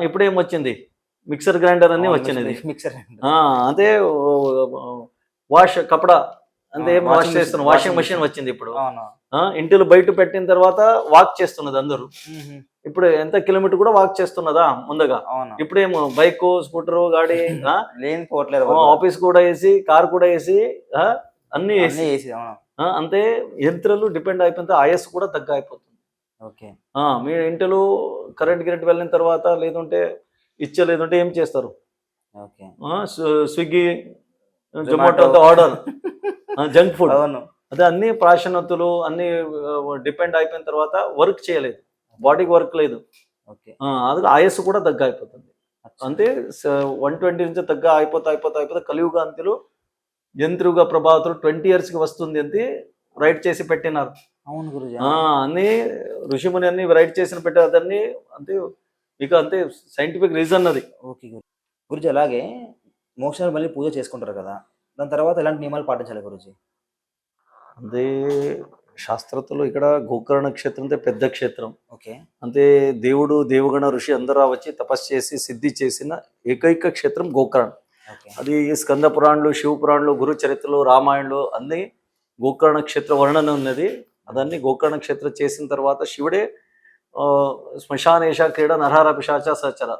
ఇప్పుడు ఏం వచ్చింది, మిక్సర్ గ్రైండర్ అన్ని వచ్చినది. అంటే వాష్ కపడా అంతే ఏం వాష్ చేస్తున్నారు, వాషింగ్ మెషిన్ వచ్చింది. ఇప్పుడు ఇంటిలో బయట పెట్టిన తర్వాత వాక్ చేస్తున్నది అందరూ. ఇప్పుడు ఎంత కిలోమీటర్ కూడా వాక్ చేస్తున్నదా ముందుగా. ఇప్పుడేమో బైక్ స్కూటర్ గాడి ఆఫీస్ కూడా వేసి కార్ కూడా వేసి అన్ని వేసి అంతే యంత్రాలు డిపెండ్ అయిపోతే ఆయుస్ కూడా తగ్గ అయిపోతుంది. ఓకే. మీ ఇంటిలో కరెంట్ వెళ్ళిన తర్వాత లేదంటే లేదంటే ఏం చేస్తారు? ఓకే. స్విగ్గీ, జొమాటోతో ఆర్డర్, జంక్ ఫుడ్. అవును. అదే అన్ని ప్రాశనతులు అన్ని డిపెండ్ అయిపోయిన తర్వాత వర్క్ చేయలేదు, బాడీకి వర్క్ లేదు. ఓకే. అది ఆయుస్సు కూడా తగ్గ అయిపోతుంది. అచ్చా. అంటే 120 నుంచి తగ్గ అయిపోతా కలియుగ అంతిలో యంత్రుగ ప్రభావితులు 20 years కి వస్తుంది అని రైట్ చేసి పెట్టినారు. అవును గురుజీ. అన్ని ఋషిముని అన్ని రైట్ చేసిన పెట్టేదాన్ని అంటే ఇక అంతే సైంటిఫిక్ రీజన్ అది. ఓకే గురుజీ. అలాగే మోక్షాన్ని మళ్ళీ పూజ చేసుకుంటారు కదా, దాని తర్వాత ఎలాంటి నియమాలు పాటించాలి గురుజీ? అదే శాస్త్రతలో ఇక్కడ గోకర్ణ క్షేత్రం అంటే పెద్ద క్షేత్రం. ఓకే. అంటే దేవుడు దేవగణ ఋషి అందరూ వచ్చి తపస్సు చేసి సిద్ధి చేసిన ఏకైక క్షేత్రం గోకర్ణ. ఓకే. అది స్కంద పురాణాలు, శివ పురాణాలు, గురు చరిత్రలు, రామాయణలు అన్ని గోకర్ణ క్షేత్ర వర్ణన ఉన్నది. అదన్నీ గోకర్ణ క్షేత్రం చేసిన తర్వాత శివుడే శ్మశానేష క్రీడ నరహర పిశాచ సచర,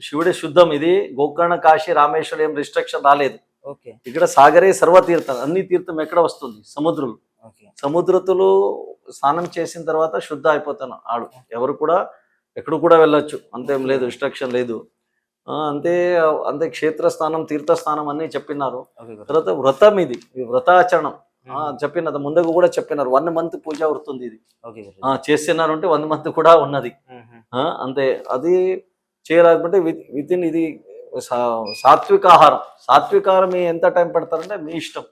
శివుడే శుద్ధం. ఇది గోకర్ణ కాశీ రామేశ్వరం ఏం రిస్ట్రిక్షన్ రాలేదు. ఓకే. ఇక్కడ సాగరే సర్వతీర్థం, అన్ని తీర్థం ఎక్కడ వస్తుంది? సముద్రులు. ఓకే. సముద్రతులు స్నానం చేసిన తర్వాత శుద్ధ అయిపోతాను ఆడు, ఎవరు కూడా ఎక్కడ కూడా వెళ్ళొచ్చు, అంతేం లేదు, రిస్ట్రిక్షన్ లేదు. అంతే అంతే క్షేత్ర స్నానం తీర్థ స్నానం అన్ని చెప్పినారు. తర్వాత వ్రతం, ఇది వ్రతాచరణం చెప్పినది ముందుకు కూడా చెప్పినారు. 1 month పూజ వృత్తుంది ఇది. చేస్తున్నారు అంటే 1 month కూడా ఉన్నది. అంతే అది చేయలేకపోతే విత్ ఇన్ ఇది సాత్విక ఆహారం. సాత్విక ఆహారం ఎంత టైం పెడతారంటే మీ ఇష్టం.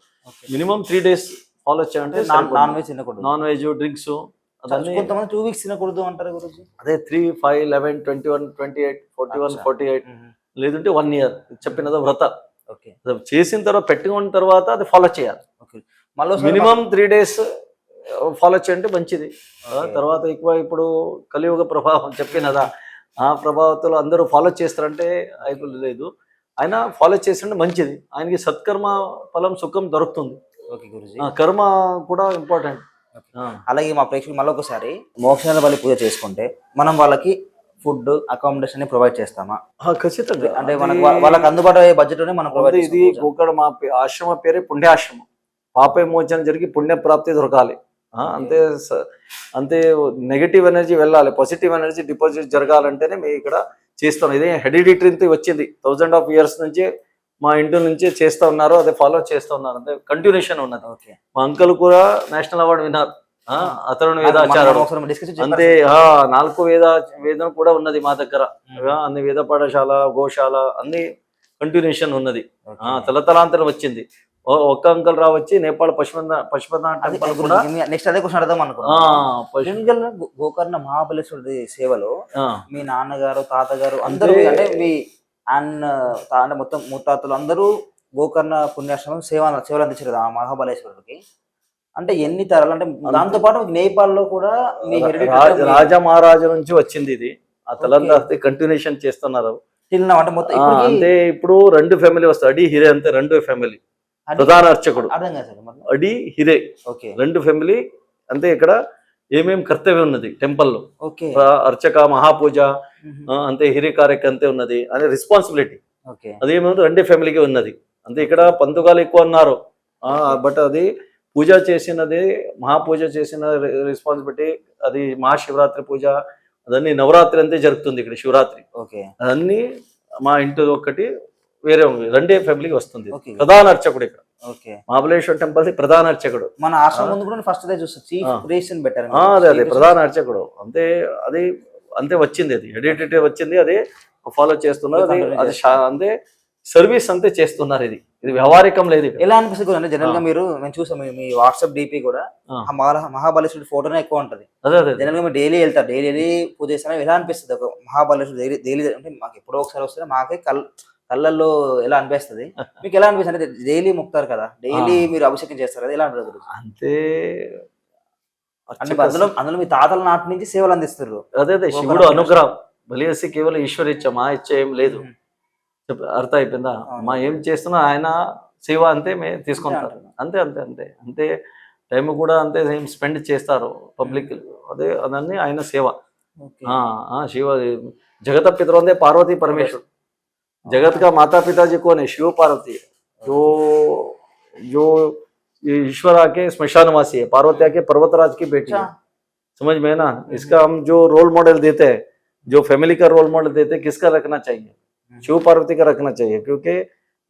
మినిమం 3 days ఫాలో చేయాలంటే నాన్ వెజ్ తినకూడదు, నాన్ వెజ్ డ్రింక్స్ అదన్నీ. కొంతమంది 2 weeks తినకూడదు అంటారు గురుజీ. అదే 3, 5, 11, 21, 28, 41, 48 లేదంటే 1 year చెప్పినది వ్రత. ఓకే. చేసిన తర్వాత పెట్టుకున్న తర్వాత అది ఫాలో చేయాలి. మళ్ళీ మినిమం 3 days ఫాలో చేయండి మంచిది. తర్వాత ఎక్కువ ఇప్పుడు కలియుగ ప్రభావం చెప్పినదా, ఆ ప్రభావంతో అందరూ ఫాలో చేస్తారంటే అయిపోలేదు లేదు. ఆయన ఫాలో చేస్తుంటే మంచిది, ఆయనకి సత్కర్మ ఫలం సుఖం దొరుకుతుంది. ఓకే గురుజీ. కర్మ కూడా ఇంపార్టెంట్. అలాగే మా ప్రేక్షకులు మళ్ళీ ఒకసారి మోక్షాల బలి పూజ చేసుకుంటే మనం వాళ్ళకి ఫుడ్ అకామిడేషన్ ప్రొవైడ్ చేస్తామా? ఖచ్చితంగా. అంటే మనకు వాళ్ళకి అందుబాటు అయ్యే బడ్జెట్ మనం ప్రొవైడ్. ఇది గోకర్ణ మా ఆశ్రమ పేరే పుణ్యాశ్రమం. పాప విమోచన జరిగి పుణ్య ప్రాప్తి దొరకాలి. అంతే నెగటివ్ ఎనర్జీ వెళ్ళాలి, పాజిటివ్ ఎనర్జీ డిపాజిట్ జరగాలంటేనే మేము ఇక్కడ చేస్తాం. ఇదే హెరిడిటరీ వచ్చింది 1000 of years నుంచి మా ఇంటి నుంచి చేస్తూ ఉన్నారు, అదే ఫాలో చేస్తూ ఉన్నారు, అంతే కంటిన్యూషన్ ఉన్నది. ఓకే. మా అంకల్ కూడా నేషనల్ అవార్డు విన్నారు, అతను వేదాచార్యుడు. అంతే 4 వేదం కూడా ఉన్నది మా దగ్గర. అన్ని వేద పాఠశాల, గోశాల అన్ని కంటిన్యూషన్ ఉన్నది. తలతలాంతరం వచ్చింది. ఒక్క అంకల్ రావచ్చి నేపాల్ పశుపతినాథ్ టెంపుల్ కూడా. నెక్స్ట్ అదే క్వశ్చన్ అడదాం అనుకున్నాను. గోకర్ణ మహాబలేశ్వరుడి సేవలో మీ నాన్నగారు, తాతగారు అందరూ అంటే మీ అంటే మొత్తం ముత్తాతలు అందరూ గోకర్ణ పుణ్యాశ్రమం సేవలు అందించారు ఆ మహాబలేశ్వరుడికి. అంటే ఎన్ని తరాలు? అంటే దాంతో పాటు నేపాల్లో కూడా మీ రాజా మహారాజా నుంచి వచ్చింది ఇది. ఆ తలంతా కంటిన్యూషన్ చేస్తున్నారు అంటే మొత్తం. అంటే ఇప్పుడు 2 ఫ్యామిలీ వస్తాయి, అడి హిరే అంతే 2 ఫ్యామిలీ. ప్రధాన అర్చకుడు అడి హిరే 2 ఫ్యామిలీ అంతే. ఇక్కడ ఏమేమి కర్తవ్యం ఉన్నది టెంపుల్లో, అర్చక మహాపూజ అంతే, హిరే కార్యక్రమం అంతే ఉన్నది అనే రెస్పాన్సిబిలిటీ. అదేమో 2 ఫ్యామిలీకి ఉన్నది అంతే. ఇక్కడ పంతుగాలు ఎక్కువ ఉన్నారు, బట్ అది పూజ చేసినది మహాపూజ చేసిన రెస్పాన్సిబిలిటీ. అది మహాశివరాత్రి పూజ అదన్నీ నవరాత్రి అంతే జరుగుతుంది ఇక్కడ, శివరాత్రి. అదన్నీ మా ఇంటి ఒకటి వేరే 2 ఫ్యామిలీకి వస్తుంది. ప్రధాన అర్చకుడు ఇక్కడ మహాబలేశ్వర టెంపుల్ ప్రధాన అర్చకుడు. మన ఆశ్రమం ముందు కూడా ఫస్ట్ పెట్టారు. అదే ప్రధాన అర్చకుడు అంతే. అది అంతే వచ్చింది, అది హెరిడిటరీ వచ్చింది, అదే ఫాలో చేస్తున్నారు. అది అంతే సర్వీస్ అంతే చేస్తున్నారు. ఇది వ్యవహారికం లేదు. ఎలా అనిపిస్తుంది అంటే జనరల్ గా మేము చూసాం మీ వాట్సాప్ డిపి కూడా మహాబలేశ్వరుడు ఫోటోనే ఎక్కువ ఉంటది. జనరల్ గా మీరు డైలీ వెళ్తారు, డైలీ పూజ చేస్తారా? ఎలా అనిపిస్తుంది ఒక మహాబలేశ్వరుడు డైలీ? అంటే మాకు ఎప్పుడో ఒకసారి వస్తే మాకే కళ్ళల్లో ఎలా అనిపిస్తుంది, మీకు ఎలా అనిపిస్తుంది? అంటే డైలీ ముక్తారు కదా, డైలీ మీరు అభిషేకం చేస్తారు కదా, ఎలా అనిపిస్తుంది? అంతే. అందులో మీ తాతల నాటి నుంచి సేవలు అందిస్తారు. అదే శివుడు అనుగ్రహం బలిసి కేవలం ఈశ్వరిచ్చ మా ఇచ్చ ఏం లేదు. అర్థం అయిపోయిందా? మా ఏం చేస్తున్నా ఆయన సేవ అంతే మేము తీసుకుంటారు అంతే అంతే అంతే అంతే. టైం కూడా అంతే ఏం స్పెండ్ చేస్తారు పబ్లిక్, అదన్నీ ఆయన సేవ. शिव जगत पितर पार्वती परमेश्वर, जगत का माता पिता जी कौन है? शिव पार्वती। जो जो ईश्वर आके स्मशानवासी है, पार्वती आके पर्वतराज की बेटी है, समझ में है ना। इसका हम जो रोल मॉडल देते हैं, जो फैमिली का रोल मॉडल देते हैं, किसका रखना चाहिए? शिव पार्वती का रखना चाहिए, क्योंकि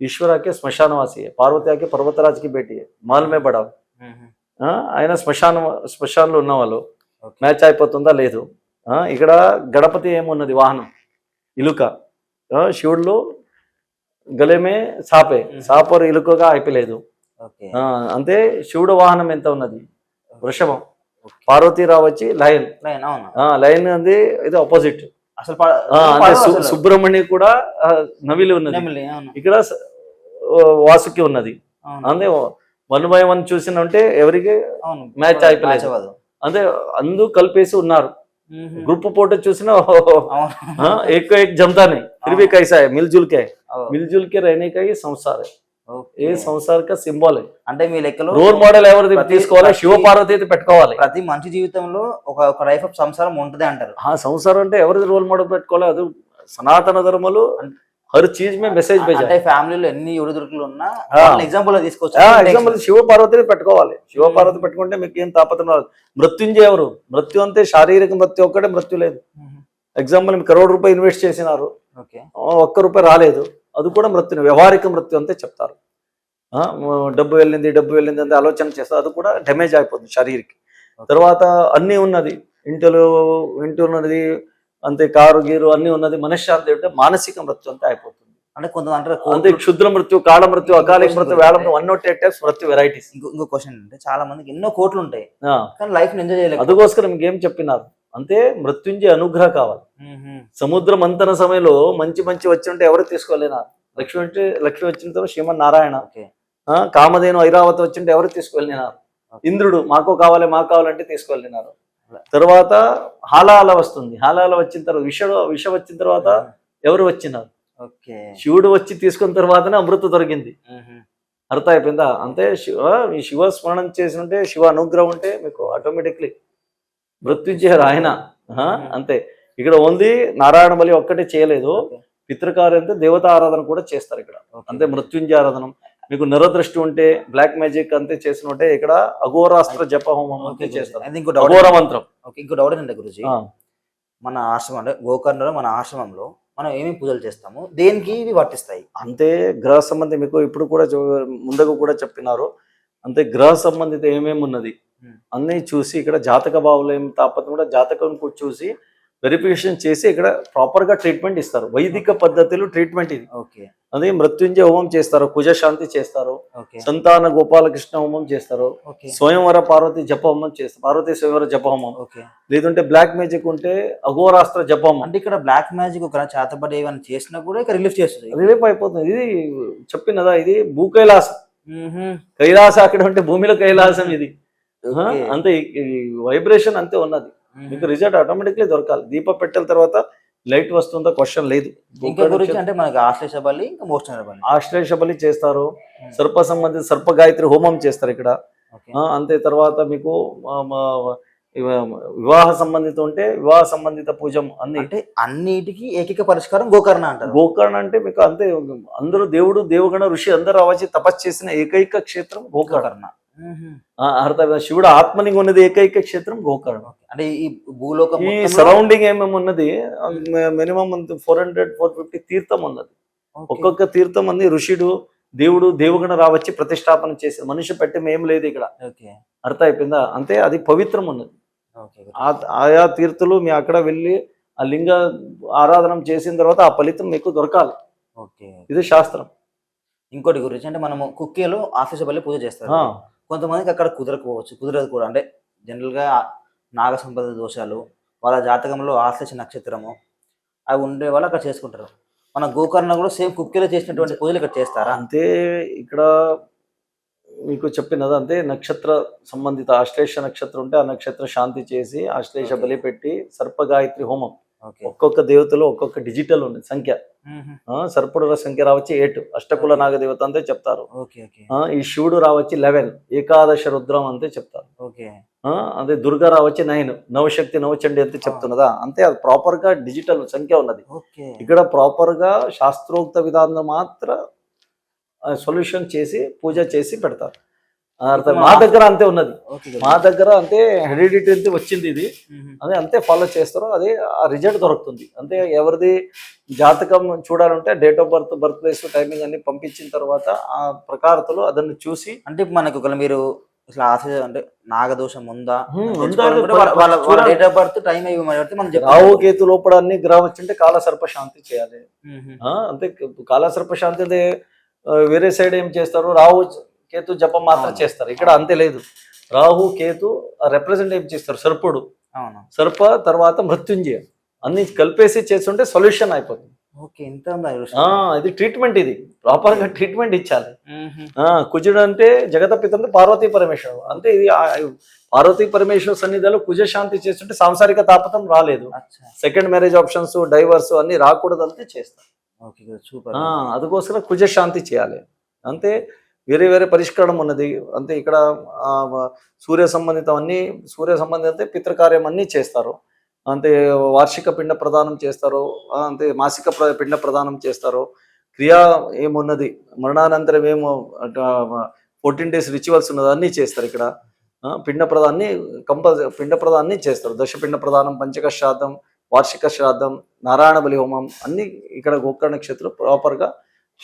ईश्वर आके स्मशानवासी है, पार्वती आके पर्वतराज की बेटी है, महल में बड़ा ఆయన శ్మశానంలో ఉన్నవాళ్ళు మ్యాచ్ అయిపోతుందా లేదు. ఇక్కడ గణపతి ఏమున్నది వాహనం ఇలుక, శివుడు గలేమే సాపే, సాపర్ ఇలుకగా అయిపోలేదు. అంతే శివుడు వాహనం ఎంత ఉన్నది? వృషభం. పార్వతీరావు వచ్చి లయన్. లయన్ అది ఇది ఆపోజిట్. అంటే సుబ్రహ్మణ్య కూడా నవిలి ఉన్నది, ఇక్కడ వాసుకి ఉన్నది. అంటే 1 by 1 చూసినంటే ఎవరికి మ్యాచ్ అయిపోలేదు. అంటే అందరూ కలిపేసి ఉన్నారు. ग्रुप फोटो చూసినా एक एक जमता नहीं, फिर भी कैसा है मिलजुल के रहने का ये संसार है. ఏ సంసార్ కా సింబల్ అంటే మీ లెక్కలో రోల్ మోడల్ ఎవరిది తీసుకోవాలి? శివ పార్వతి అయితే పెట్టుకోవాలి. ప్రతి మనిషి జీవితంలో ఒక లైఫ్ ఆఫ్ సంసారం ఉంటది అంటారు. సంసారం అంటే ఎవరిది రోల్ మోడల్ పెట్టుకోవాలి? అది సనాతన ధర్మలు హర్ చీజ్ మే మెసేజ్ भेजा. అంటే ఫ్యామిలీలో ఎన్ని ఒడిదుడుకులు ఉన్నా ఎగ్జాంపుల్ గా తీసుకోవచ్చు. ఎగ్జాంపుల్ శివ పార్వతిని పెట్టుకోవాలి. శివ పార్వతి పెట్టుకుంటే మీకు ఏం తాపత్రం రాదు. మృత్యుంజయ ఎవరు? మృత్యు అంటే శారీరక మృత్యు ఒక్కటే, మృత్యు లేదు. ఎగ్జాంపుల్ మీరు ₹1 crore ఇన్వెస్ట్ చేసినారు, ₹1 రాలేదు, అది కూడా మృత్యుని, వ్యవహారిక మృత్యు అంతే చెప్తారు. డబ్బు వెళ్ళింది అంటే ఆలోచన చేస్తారు, అది కూడా డ్యామేజ్ అయిపోతుంది శారీరకి. తర్వాత అన్నీ ఉన్నది, ఇంటి ఉన్నది అంతే, కారు గీరు అన్ని ఉన్నది, మనశ్శాంతి అంటే మానసిక మృత్యు అంతే అయిపోతుంది. అంటే కొంతమంది అంతే క్షుద్ర మృత్యు, కాళ మృత్యు, అకాలిక మృత్యు, వేళ 108 టైప్స్ మృత్యు వెరైటీస్. ఇంకో క్వశ్చన్ అంటే చాలా మందికి ఎన్నో కోట్లు ఉంటాయి కానీ లైఫ్ ఎంజాయ్ చేయలేదు. అందుకోసం మీకు ఏం చెప్పినారు అంతే, మృత్యుంజయ అనుగ్రహ కావాలి. సముద్ర మంతన సమయంలో మంచి వచ్చి ఉంటే ఎవరు తీసుకోలేనా? లక్ష్మి వచ్చిన తర్వాత శ్రీమన్నారాయణ, కామధేను ఐరావతి వచ్చింటే ఎవరు తీసుకువెళ్ళినారు? ఇంద్రుడు మాకు కావాలంటే తీసుకువెళ్ళినారు. తర్వాత హాలాల వస్తుంది, హాలాల వచ్చిన తర్వాత విష వచ్చిన తర్వాత ఎవరు వచ్చినారు? శివుడు వచ్చి తీసుకున్న తర్వాతనే అమృత దొరికింది. అర్థం అయిపోయిందా? అంతే శివ స్మరణం చేసినట్టే, శివ అనుగ్రహం ఉంటే మీకు ఆటోమేటిక్లీ మృత్యుంజయ ఆయన. అంతే. ఇక్కడ ఓన్లీ నారాయణ బలి ఒక్కటే చేయలేదు, పితృకార్యంతో దేవతా ఆరాధన కూడా చేస్తారు ఇక్కడ. అంతే మృత్యుంజయ ఆరాధనం. మీకు నిరదృష్టి ఉంటే, బ్లాక్ మ్యాజిక్ అంతే చేసినట్టే ఇక్కడ అఘోరాస్త్ర జప హోమం అంతే చేస్తారు, అఘోర మంత్రం. ఇంకో డౌట్ ఏంటంటే గురుజీ, మన ఆశ్రమం అంటే గోకర్ణలో మన ఆశ్రమంలో మనం ఏమేమి పూజలు చేస్తాము, దేనికి ఇవి వర్తిస్తాయి? అంతే గ్రహ సంబంధి మీకు ఇప్పుడు కూడా ముందుగా కూడా చెప్పినారు. అంతే గ్రహ సంబంధిత ఏమేమి ఉన్నది అన్నీ చూసి ఇక్కడ జాతక భావాలు ఏమి తాపత్రం కూడా జాతకం చూసి వెరిఫికేషన్ చేసి ఇక్కడ ప్రాపర్ గా ట్రీట్మెంట్ ఇస్తారు. వైదిక పద్ధతిలో ట్రీట్మెంట్ ఇది. అదే మృత్యుంజయ హోమం చేస్తారు, కుజశాంతి చేస్తారు, సంతాన గోపాలకృష్ణ హోమం చేస్తారు, స్వయంవర పార్వతి జప హోమం చేస్తారు, పార్వతి స్వయంవర జప హోమం. లేదంటే బ్లాక్ మ్యాజిక్ ఉంటే అఘోరాస్త్ర జప హోమం. అంటే ఇక్కడ బ్లాక్ మ్యాజిక్ ఒక చేతబడి ఏమైనా చేసినా కూడా ఇక్కడ రిలీఫ్ చేస్తుంది, రిలీఫ్ అయిపోతుంది. ఇది చెప్పినదా, ఇది భూ కైలాసం. కైలాసం అక్కడ ఉంటే భూమిలో కైలాసం ఇది. అంతే వైబ్రేషన్ అంతే ఉన్నది, మీకు రిజల్ట్ ఆటోమేటిక్లీ దొరకాలి. దీప పెట్టిన తర్వాత లైట్ వస్తుందా క్వశ్చన్ లేదు. ఇంకా గురించి అంటే మనకి ఆశ్లేష బలి, ఇంకా మోక్షణ బలి. ఆశ్లేష బలి చేస్తారు, సర్ప సంబంధిత సర్ప గాయత్రి హోమం చేస్తారు ఇక్కడ. అంతే తర్వాత మీకు వివాహ సంబంధిత ఉంటే వివాహ సంబంధిత పూజం అన్ని. అంటే అన్నిటికీ ఏకైక పరిష్కారం గోకర్ణ అంటారు. గోకర్ణ అంటే మీకు అంతే అందరూ దేవుడు దేవగణ ఋషి అందరూ వచ్చి తపస్సు చేసిన ఏకైక క్షేత్రం గోకర్ణ. అర్థం. శివుడు ఆత్మలింగ ఉన్నది ఏకైక క్షేత్రం గోకర్ణ. అంటే ఈ భూలోకం ఈ సరౌండింగ్ ఏమేమి ఉన్నది మినిమం 400-450 తీర్థం ఉన్నది. ఒక్కొక్క తీర్థం అంది ఋషుడు దేవుడు దేవగణ రావచ్చి ప్రతిష్టాపన చేసి, మనిషి పెట్టే ఏం లేదు ఇక్కడ. అర్థం అయిపోయిందా? అంతే అది పవిత్రం ఉన్నది. ఆయా తీర్థులు మీ అక్కడ వెళ్ళి ఆ లింగ ఆరాధన చేసిన తర్వాత ఆ ఫలితం మీకు దొరకాలి. ఇది శాస్త్రం. ఇంకోటి గురించి అంటే మనము కుక్కేలో ఆశ్లేష బలి పూజ చేస్తారు. కొంతమందికి అక్కడ కుదరదు కూడా. అంటే జనరల్గా నాగ సంపద దోషాలు, వాళ్ళ జాతకంలో ఆశ్లేష నక్షత్రము అవి ఉండే వాళ్ళు అక్కడ చేసుకుంటారు. మన గోకర్ణ కూడా సేమ్ కుక్కేలో చేసినటువంటి పూజలు ఇక్కడ చేస్తారా? అంతే ఇక్కడ మీకు చెప్పినది అంతే. నక్షత్ర సంబంధిత ఆశ్లేష నక్షత్రం ఉంటే ఆ నక్షత్ర శాంతి చేసి ఆశ్లేష బలి పెట్టి సర్ప గాయత్రి హోమం. ఒక్కొక్క దేవతలో ఒక్కొక్క డిజిటల్ ఉంది సంఖ్య. సర్పుడుల సంఖ్య రావచ్చి 8, అష్టకుల నాగదేవత అంతే చెప్తారు. ఈ శివుడు రావచ్చి 11, ఏకాదశ రుద్రం అంతే చెప్తారు. అదే దుర్గా రావచ్చి 9, నవశక్తి నవచండి అంతే చెప్తున్నదా. అంతే అది ప్రాపర్ గా డిజిటల్ సంఖ్య ఉన్నది. ఇక్కడ ప్రాపర్ గా శాస్త్రోక్త విధానం మాత్రం సొల్యూషన్ చేసి పూజ చేసి పెడతారు. మా దగ్గర అంతే ఉన్నది. ఓకే మా దగ్గర అంటే హెరిడిటీ అంతే వచ్చింది ఇది, అదే అంతే ఫాలో చేస్తారో అదే ఆ రిజల్ట్ దొరుకుతుంది. అంటే ఎవరిది జాతకం చూడాలంటే date of birth, birth place, timing అన్ని పంపించిన తర్వాత ఆ ప్రకారతలు అదన్ని చూసి అంటే మనకు ఒకవేళ మీరు ఇట్లా అంటే నాగదోషం ఉందా ఉందా వాళ్ళ డేట్ ఆఫ్ బర్త్ టైం అవి మనం రావు కేతు లోపల అన్ని గ్రహం వచ్చింటే కాల సర్ప శాంతి చేయాలి. అంతే కాల సర్ప శాంతి అంటే వేరే సైడ్ ఏం చేస్తారు, రావు కేతు జపం మాత్రం చేస్తారు. ఇక్కడ అంతే లేదు. రాహు కేతు రిప్రజెంట్ ఏం చేస్తారు, సర్పుడు, సర్ప తర్వాత మృత్యుంజయ అన్ని కలిపేసి చేస్తుంటే సొల్యూషన్ అయిపోతుంది. ఓకే, ఇంత ఉందా? ఇది ట్రీట్మెంట్, ఇది ప్రాపర్ గా ట్రీట్మెంట్ ఇచ్చాలి. కుజుడు అంటే జగత పిత అంటే పార్వతీ పరమేశ్వరుడు, అంటే ఇది పార్వతీ పరమేశ్వర సన్నిధిలో కుజ శాంతి చేస్తుంటే సాంసారిక తాపతం రాలేదు, సెకండ్ మ్యారేజ్ ఆప్షన్స్, డైవర్స్ అన్ని రాకూడదు అంతే చేస్తారు. అందుకోసం కుజ శాంతి చేయాలి. అంతే వేరే వేరే పరిష్కారం ఉన్నది. అంతే ఇక్కడ సూర్య సంబంధితం అన్ని, సూర్య సంబంధిత పితృకార్యం అన్ని చేస్తారు. అంతే వార్షిక పిండ ప్రదానం చేస్తారు, అంతే మాసిక పిండ ప్రదానం చేస్తారు. క్రియా ఏమున్నది, మరణానంతరం ఏమో 14 days రిచువల్స్ ఉన్నది అన్నీ చేస్తారు. ఇక్కడ పిండ ప్రదాన్ని పిండ ప్రదాన్ని చేస్తారు. దశపిండ ప్రదానం, పంచక శ్రాద్ధం, వార్షిక శ్రాద్ధం, నారాయణ బలి హోమం అన్ని ఇక్కడ గోకర్ణ క్షేత్రంలో ప్రాపర్గా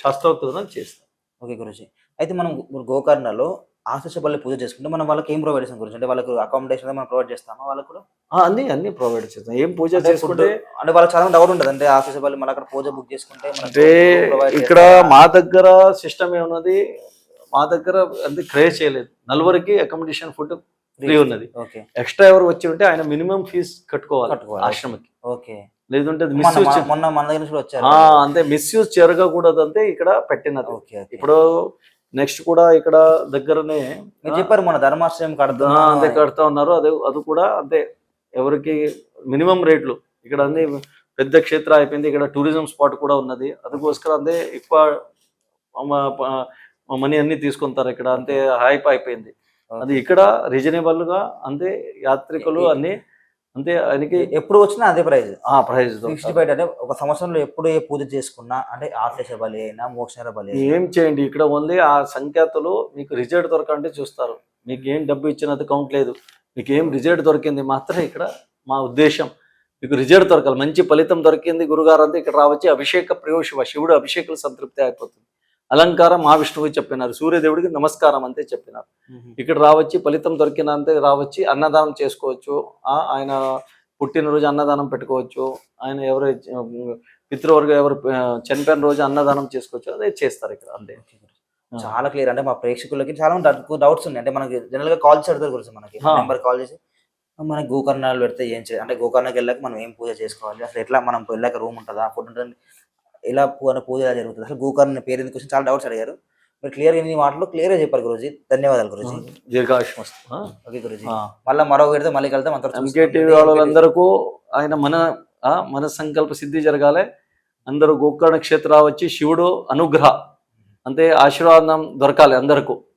శాస్త్రోక్తంగా చేస్తారు. ఓకే గురుజీ, అయితే మనం గోకర్ణలో ఆశిషబల్లి పూజ చేసుకుంటే మనం వాళ్ళకి ఏం ప్రొవైడ్ చేస్తాం గురించి? అంటే వాళ్ళకి అకామిడేషన్ మనం ప్రొవైడ్ చేస్తామా? వాళ్ళకు కూడా అన్ని ప్రొవైడ్ చేస్తాం. ఏం పూజ చేసుకుంటే అంటే వాళ్ళకి చాలా డౌట్ ఉంటుంది, అంటే ఆశిషబల్లి మళ్ళీ అక్కడ పూజ బుక్ చేసుకుంటే అంటే ఇక్కడ మా దగ్గర సిస్టమ్ ఏమున్నది, మా దగ్గర అంటే క్రేజ్ చేయలేదు. నలుగురికి అకామిడేషన్ ఫుడ్ ఫ్రీ ఉన్నది. ఎక్స్ట్రా ఎవరు వచ్చి ఉంటే ఆయన మినిమం ఫీజ్ కట్టుకోవాలి ఆశ్రమకి. ఓకే, లేదంటే మొన్న మన దగ్గర నుంచి వచ్చారు అంతే మిస్యూజ్ జరగకూడదు అంటే ఇక్కడ పెట్టినది. ఇప్పుడు నెక్స్ట్ కూడా ఇక్కడ దగ్గరనే మీరు చెప్పారు మన ధర్మాశ్రయం అంతే కడతా ఉన్నారు. అది కూడా అంతే ఎవరికి మినిమం రేట్లు. ఇక్కడ అన్ని పెద్ద క్షేత్ర అయిపోయింది, ఇక్కడ టూరిజం స్పాట్ కూడా ఉన్నది. అందుకోసం అంతే ఎక్కువ మనీ అన్ని తీసుకుంటారు ఇక్కడ, అంతే హైప్ అయిపోయింది. అది ఇక్కడ రీజనబుల్ గా అంతే యాత్రికులు అన్ని అంతే ఆయనకి ఎప్పుడు వచ్చినా అదే ప్రైజ్. ప్రైజ్ 65 అంటే ఒక సంవత్సరంలో ఎప్పుడు ఏ పూజ చేసుకున్నా అంటే ఆశ్లేష బలి అయినా మోక్ష బలి ఏం చేయండి, ఇక్కడ ఓన్లీ ఆ సంఖ్యాతలు మీకు రిజల్ట్ దొరకంటే చూస్తారు. మీకు ఏం డబ్బు ఇచ్చినది కౌంట్ లేదు, మీకు ఏం రిజల్ట్ దొరికింది మాత్రం ఇక్కడ మా ఉద్దేశం. మీకు రిజల్ట్ దొరకాలి, మంచి ఫలితం దొరికింది గురుగారు అంతా ఇక్కడ రావచ్చి అభిషేక ప్రియ శివుడు అభిషేకాలు సంతృప్తి అయిపోతుంది. అలంకారం మహావిష్ణువుకి చెప్పినారు, సూర్యదేవుడికి నమస్కారం అంతే చెప్పినారు. ఇక్కడ రావచ్చి ఫలితం దొరికినంతే రావచ్చి అన్నదానం చేసుకోవచ్చు. ఆయన పుట్టినరోజు అన్నదానం పెట్టుకోవచ్చు. ఆయన ఎవరు పితృవర్గ ఎవరు చనిపోయిన రోజు అన్నదానం చేసుకోవచ్చు. అదే చేస్తారు ఇక్కడ అంతే. చాలా క్లియర్. అంటే మా ప్రేక్షకులకి చాలా డౌట్స్ ఉన్నాయి. అంటే మనకి జనరల్ గా కాల్ చేస్తారు గురించి, మనకి నెంబర్ కాల్ చేసి మనకి గోకర్ణాలు పెడితే ఏం చేయాలి, అంటే గోకర్ణకి వెళ్ళాక మనం ఏం పూజ చేసుకోవాలి, అసలు ఎట్లా మనం వెళ్ళాక రూమ్ ఉంటుందా, ఫుడ్ ఉంటుంది, ఎలా పూజ ఎలా జరుగుతుంది, అసలు గోకర్ణ పేరు ఎందుకు చాలా డౌట్స్ అడిగారు. మీరు క్లియర్ ఎన్ని మాటలు క్లియర్ గా చెప్పారు గురూజీ. ధన్యవాదాలు గురూజీ. దీర్ఘాయుష్మస్తు. ఓకే గురూజీ, మళ్ళీ మరో పెడితే మళ్ళీ కలుద్దాం. ఎంకేటీవీ వాళ్ళందరికీ ఆయన మన సంకల్ప సిద్ధి జరగాలి. అందరూ గోకర్ణ క్షేత్ర వచ్చి శివుడు అనుగ్రహ అంతే ఆశీర్వాదం దొరకాలి అందరికీ.